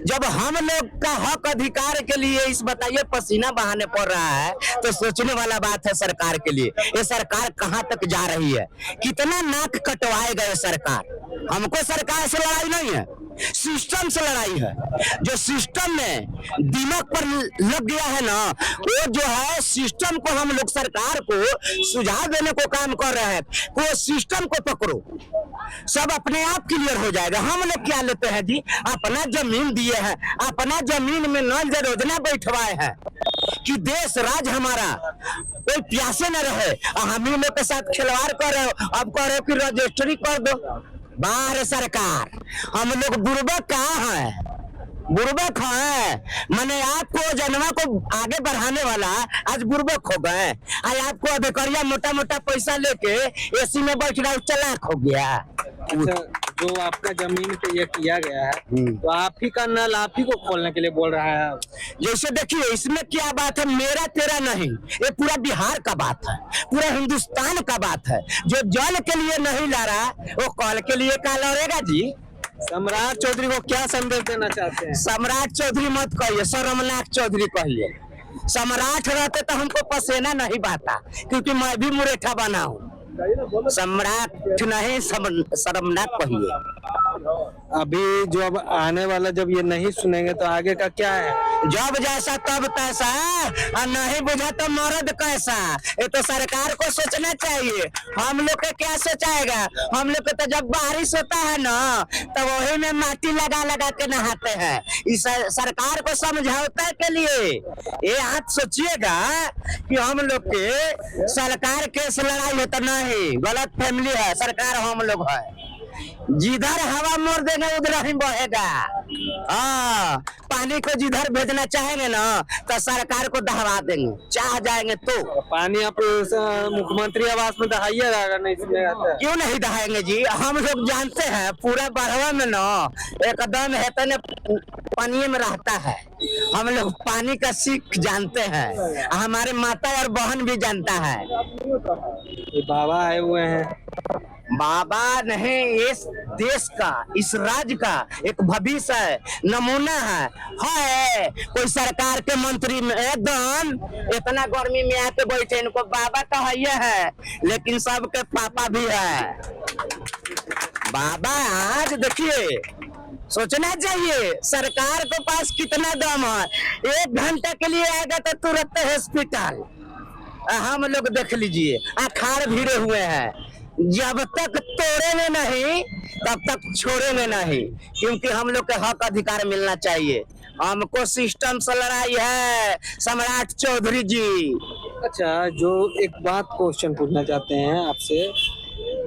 जब हम लोग का हक अधिकार के लिए इस बताइए पसीना बहाने पड़ रहा है, तो सोचने वाला बात है सरकार के लिए। ये सरकार कहां तक जा रही है, कितना नाक कटवाएगा ये सरकार। हमको सरकार से लड़ाई नहीं है, सिस्टम से लड़ाई है। जो सिस्टम में दिमाग पर लग गया है ना, वो जो है सिस्टम को हम लोग सरकार को सुझाव देने को काम कर रहे हैं। वो सिस्टम को पकड़ो, सब अपने आप क्लियर हो जाएगा। हम लोग क्या लेते हैं जी, अपना जमीन दिए हैं, अपना जमीन में नल जल योजना बैठवाए हैं कि देश राज हमारा कोई प्यासे न रहे। हम ही लोग के साथ खिलवाड़ कर रहे हो, अब कह रहे हो कि रजिस्ट्री कर दो। बाहर सरकार, हम लोग बुर्बक कहाँ है, बुर्बक है। मैंने आपको जनवा को आगे बढ़ाने वाला आज बुर्बक हो गए। आज आपको अधिकारिया मोटा मोटा पैसा लेके एसी में बैठ रहा, चालाक हो गया। अच्छा, जो आपका जमीन पे ये किया गया है, तो आप ही का नल आप ही को खोलने के लिए बोल रहा है। जैसे देखिए, इसमें क्या बात है, मेरा तेरा नहीं, ये पूरा बिहार का बात है, पूरा हिंदुस्तान का बात है। जो जल के लिए नहीं लड़ा, वो कल के लिए क्या लड़ेगा जी। सम्राट चौधरी को क्या संदेश देना चाहते हैं? सम्राट चौधरी मत कहिए, शर्मनाक चौधरी कहिए। सम्राट रहते तो हमको पसीना नहीं बहता, क्योंकि मैं भी मुरेठा बना हूँ। सम्राट नहीं, शर्मनाक कहिए। अभी जो अब आने वाला, जब ये नहीं सुनेंगे तो आगे का क्या है? जब जैसा तब तैसा, और नहीं बुझा तो मरद कैसा। ये तो सरकार को सोचना चाहिए। हम लोग का क्या सोचाएगा, हम लोग को तो जब बारिश होता है ना, तो वही में माटी लगा लगा के नहाते हैं। इस सरकार को समझौता के लिए ये हाथ सोचिएगा कि हम लोग के सरकार के से लड़ाई होता नहीं, गलत फैमिली है। सरकार हम लोग है, जिधर हवा मोड़ देंगे उधर ही बहेगा। पानी को जिधर भेजना चाहेंगे ना, तो सरकार को दहवा देंगे, चाह जाएंगे तो। पानी आप मुख्यमंत्री आवास में दहाइएगा अगर नहीं सुनेगा तो? क्यों नहीं दहाएंगे जी, हम लोग जानते हैं पूरा बढ़वा में ना एकदम हेतु ने पानी में रहता है। हम लोग पानी का सीख जानते हैं, हमारे माता और बहन भी जानता है। ये बाबा आए हुए हैं। बाबा नहीं, इस देश का, इस राज्य का एक भविष्य है, नमूना है। कोई सरकार के मंत्री में एकदम इतना गर्मी में आके बैठे, इनको बाबा तो है, लेकिन सबके पापा भी है। बाबा आज देखिए, सोचना चाहिए सरकार के पास कितना दम है। 1 घंटा के लिए आएगा तो तुरंत हॉस्पिटल। हम लोग देख लीजिए, अखाड़ भिड़े हुए हैं। जब तक तोड़ेंगे नहीं, तब तक छोड़ेंगे नहीं, क्योंकि हम लोग के हक अधिकार मिलना चाहिए। हमको सिस्टम से लड़ाई है, सम्राट चौधरी जी। अच्छा, जो एक बात क्वेश्चन पूछना चाहते हैं आपसे,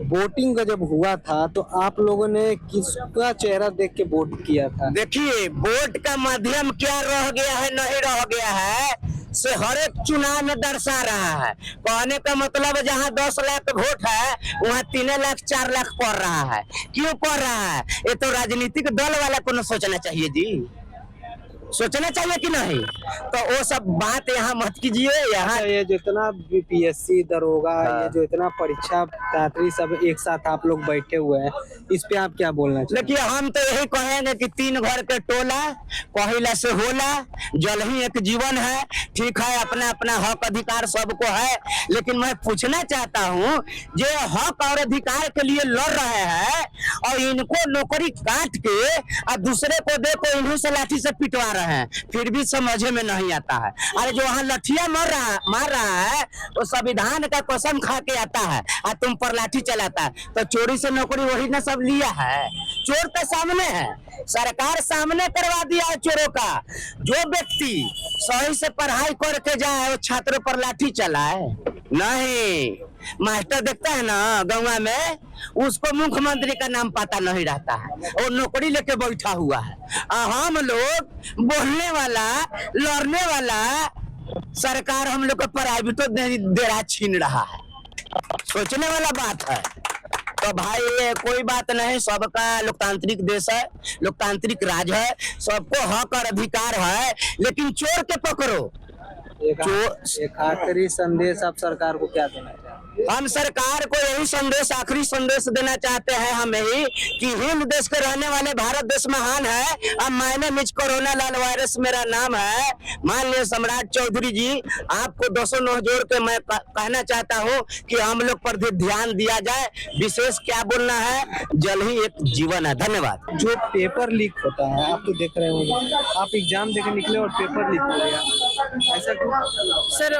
वोटिंग का जब हुआ था तो आप लोगों ने किसका चेहरा देख के वोट किया था? देखिए, वोट का माध्यम क्या रह गया है, नहीं रह गया है, से हर एक चुनाव में दर्शा रहा है। कहने का मतलब जहाँ 10 लाख वोट है, वहाँ 3 लाख 4 लाख पड़ रहा है। क्यों पड़ रहा है? ये तो राजनीतिक दल वाला को न सोचना चाहिए जी। सोचना चाहिए कि नहीं? तो वो सब बात यहाँ मत कीजिए। यहाँ ये जितना बीपीएससी दरोगा ये जो इतना परीक्षा पात्री सब एक साथ आप लोग बैठे हुए हैं, इस पे आप क्या बोलना चाहिए? देखिए, हम तो यही कहेंगे कि 3 घर के टोला पहिला से होला, जल ही एक जीवन है। ठीक है, अपना अपना हक अधिकार सबको है, लेकिन मैं पूछना चाहता हूँ, जो हक और अधिकार के लिए लड़ रहे हैं और इनको नौकरी काट के और दूसरे को देखो इन्हीं से लाठी से पिटवा रहे हैं, फिर भी समझ में नहीं आता है। अरे जो वहाँ लठिया मार रहा है वो संविधान का कसम खा के आता है और तुम पर लाठी चलाता है, तो चोरी से नौकरी वही ना सब लिया है। चोर तो सामने है, सरकार सामने करवा दिया है चोरों का। जो व्यक्ति सही से पढ़ाई करके जाए वो छात्रों पर लाठी चलाए नहीं। मास्टर देखता है ना गंगा में, उसको मुख्यमंत्री का नाम पता नहीं रहता है, वो नौकरी लेके बैठा हुआ है। हम लोग बोलने वाला, लड़ने वाला, सरकार हम लोग को प्राइवेटो देरा छीन रहा है। सोचने वाला बात है। तो भाई ये कोई बात नहीं, सबका लोकतांत्रिक देश है, लोकतांत्रिक राज है, सबको हक और अधिकार है, लेकिन चोर के पकड़ो। एक आखिरी संदेश आप सरकार को क्या देना चाहते हैं? हम सरकार को यही संदेश, आखिरी संदेश देना चाहते हैं हम यही कि हिंद देश के रहने वाले भारत देश महान है। अब my name is corona Lal virus मेरा नाम है। माननीय सम्राट चौधरी जी, आपको 209 जोड़ के मैं कहना चाहता हूँ कि हम लोग पर भी ध्यान दिया जाए। विशेष क्या बोलना है, जल ही एक जीवन है। धन्यवाद। जो पेपर लीक होता है, आप तो देख रहे होंगे, आप एग्जाम देके निकले और पेपर लीक हो गया, ऐसा क्यों? सर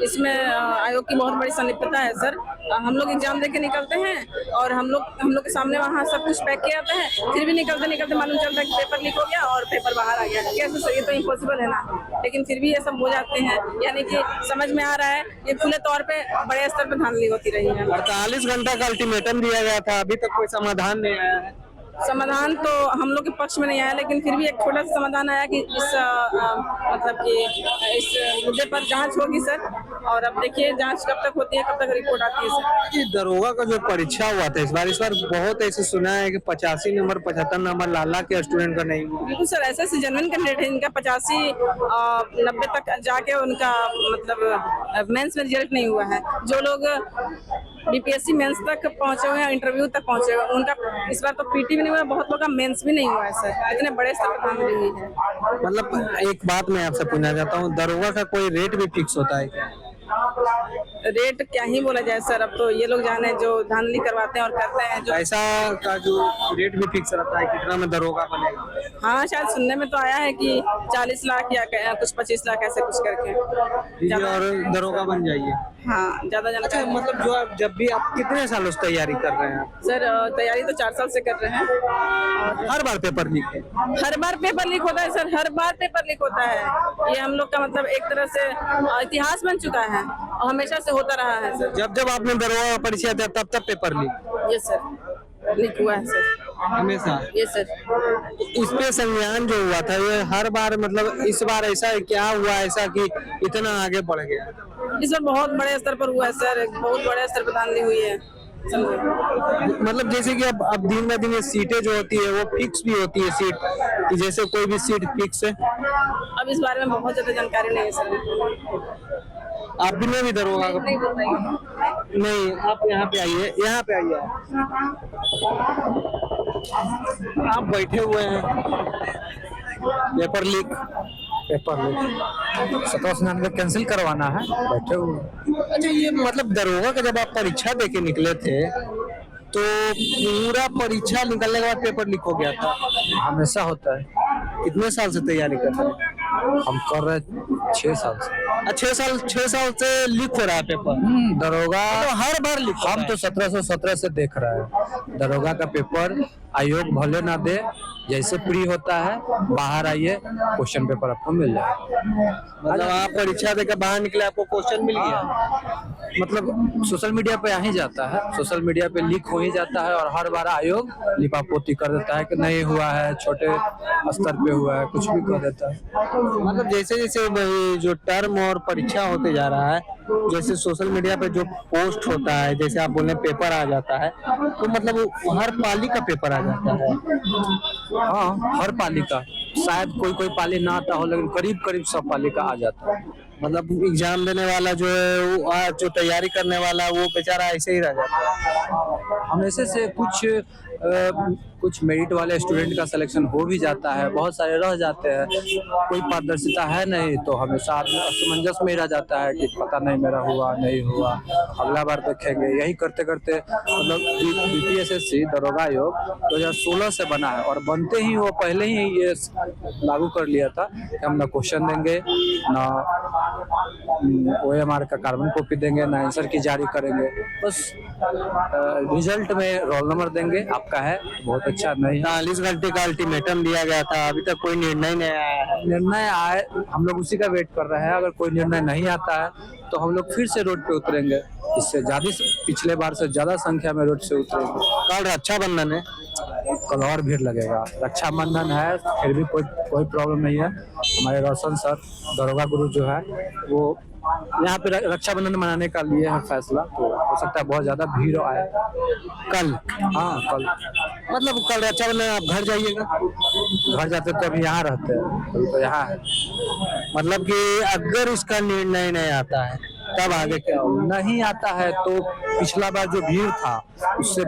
इसमें आयोग की बहुत बड़ी संलिप्तता है सर। हम लोग एग्जाम देके निकलते हैं और हम लोग के सामने वहाँ सब कुछ पैक किया जाता है, फिर भी निकलते मालूम चलता है कि पेपर लीक हो गया और पेपर बाहर आ गया। कैसे सर, ये तो इम्पॉसिबल है ना। लेकिन फिर भी ये सब हो जाते हैं, यानी कि समझ में आ रहा है ये खुले तौर पे बड़े स्तर पर धांधली होती रही है। 48 घंटा का अल्टीमेटम दिया गया था, अभी तक कोई समाधान नहीं आया है। समाधान तो हम लोग के पक्ष में नहीं आया, लेकिन फिर भी एक छोटा सा समाधान आया कि इस मतलब कि इस मुद्दे पर जांच होगी सर। और अब देखिए जांच कब तक होती है, कब तक रिपोर्ट आती है सर। ये दरोगा का जो परीक्षा हुआ था इस बार बहुत ऐसे सुना है कि 85 नंबर 75 नंबर लाला के स्टूडेंट का नहीं हुआ। बिल्कुल सर, ऐसे जेन्युइन कैंडिडेट है, इनका 85 90 तक जाके उनका मतलब मेंस में रिजल्ट नहीं हुआ है। जो लोग बीपीएससी मेंस तक पहुंचे हुए हैं, इंटरव्यू तक पहुंचे हुए हैं, उनका इस बार तो पीटी भी नहीं हुआ, बहुत लोग का मेंस भी नहीं हुआ है सर। इतने बड़े स्तर पर धांधली हुई है। मतलब एक बात मैं आपसे पूछना चाहता हूँ, दरोगा का कोई रेट भी फिक्स होता है क्या? रेट क्या ही बोला जाए सर, अब तो ये लोग जाने जो धांधली करवाते हैं और करते हैं। जो पैसा का जो रेट भी फिक्स रहता है, कितना में दरोगा बनेगा? हाँ, शायद सुनने में तो आया है कि 40 लाख या कुछ 25 लाख ऐसे कुछ करके और दरोगा बन जाइए। हाँ, ज्यादा अच्छा, मतलब जो आप जब भी आप कितने सालों से तैयारी कर रहे हैं? सर तैयारी तो 4 साल से कर रहे हैं और हर बार पेपर लीक है? हर बार पेपर लीक होता है सर, हर बार पेपर लीक होता है। ये हम लोग का मतलब एक तरह से इतिहास बन चुका है और हमेशा से होता रहा है सर। जब आपने दरोगा परीक्षा दिया तब पेपर लीक? ये सर लीक हुआ है सर, हमेशा? ये सर। इस पे संज्ञान जो हुआ था ये हर बार, मतलब इस बार ऐसा क्या हुआ ऐसा कि इतना आगे बढ़ गया? इस बार बहुत बड़े स्तर पर हुआ है सर, बहुत बड़े स्तर पर धांधली हुई है। मतलब जैसे कि अब दिन ब दिन ये सीटें जो होती है वो फिक्स भी होती है सीट, कि जैसे कोई भी सीट फिक्स है? अब इस बारे में बहुत ज्यादा जानकारी नहीं है सर। आप भी नहीं दरोगा? नहीं, आप यहाँ पे आइए, यहाँ पे आइए। आप बैठे हुए हैं, पेपर लीक 97 कैंसिल करवाना है, बैठे हुए। अच्छा, ये मतलब दरोगा का जब आप परीक्षा देके निकले थे तो पूरा परीक्षा निकलने के बाद पेपर लीक हो गया था? हमेशा होता है। कितने साल से तैयारी कर रहे हैं? हम कर रहे 6 साल से। 6 साल से लीक हो रहा है पेपर? दरोगा तो हर बार लीक हम तो 1717 से देख रहे हैं। दरोगा का पेपर आयोग भले ना दे, जैसे फ्री होता है बाहर आइए, क्वेश्चन पेपर आपको मिल जाएगा। मतलब आप परीक्षा देकर बाहर निकले, आपको क्वेश्चन मिल गया? मतलब सोशल मीडिया पे आ ही जाता है, सोशल मीडिया पे लीक हो ही जाता है और हर बार आयोग लिपापोती कर देता है कि नहीं हुआ है, छोटे स्तर पे हुआ है, कुछ भी कर देता है। मतलब जैसे जैसे जो टर्म और परीक्षा होते जा रहा है, जैसे सोशल मीडिया पे जो पोस्ट होता है, जैसे आप बोले पेपर आ जाता है, तो मतलब हर पाली का पेपर आ जाता है? हाँ, हर पाली का। शायद कोई पाली ना आता हो, लेकिन करीब करीब सब पाली का आ जाता है। मतलब एग्जाम देने वाला जो है वो जो तैयारी करने वाला वो बेचारा ऐसे ही रह जाता है। हमेशा से कुछ मेरिट वाले स्टूडेंट का सिलेक्शन हो भी जाता है, बहुत सारे रह जाते हैं, कोई पारदर्शिता है नहीं, तो हमेशा आदमी असमंजस में रह जाता है कि पता नहीं मेरा हुआ नहीं हुआ, अगला बार देखेंगे। यही करते करते मतलब बीपीएससी दरोगा आयोग 2016 से बना है, और बनते ही वो पहले ही ये लागू कर लिया था कि हम ना क्वेश्चन देंगे, ना OMR का कार्बन कॉपी देंगे, ना आंसर की जारी करेंगे, बस रिजल्ट में रोल नंबर देंगे, आपका है बहुत अच्छा नहीं। 40 घंटे का अल्टीमेटम दिया गया था, अभी तक कोई निर्णय नहीं आया है। निर्णय आए, हम लोग उसी का वेट कर रहे हैं। अगर कोई निर्णय नहीं आता है तो हम लोग फिर से रोड पे उतरेंगे, इससे ज्यादा पिछले बार से ज्यादा संख्या में रोड से उतरेंगे। कल रक्षाबंधन है, कल और भीड़ लगेगा। रक्षाबंधन है फिर भी कोई प्रॉब्लम नहीं है। हमारे रोशन सर दरोगा गुरु जो है वो यहाँ पे रक्षाबंधन मनाने का लिए है फैसला, तो हो सकता है बहुत ज्यादा भीड़ आए कल। हाँ कल, मतलब कल रक्षाबंधन आप घर जाइएगा? घर जाते तो अभी यहाँ रहते हैं, अभी तो यहाँ है। मतलब कि अगर इसका निर्णय नहीं आता है तब आगे क्या होगा? नहीं आता है तो पिछला बार जो भीड़ था उससे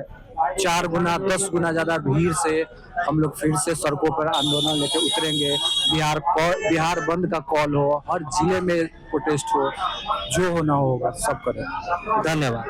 4 गुना 10 गुना ज्यादा भीड़ से हम लोग फिर से सड़कों पर आंदोलन लेके उतरेंगे। बिहार बंद का कॉल हो, हर जिले में प्रोटेस्ट हो, जो होना होगा सब करें। धन्यवाद।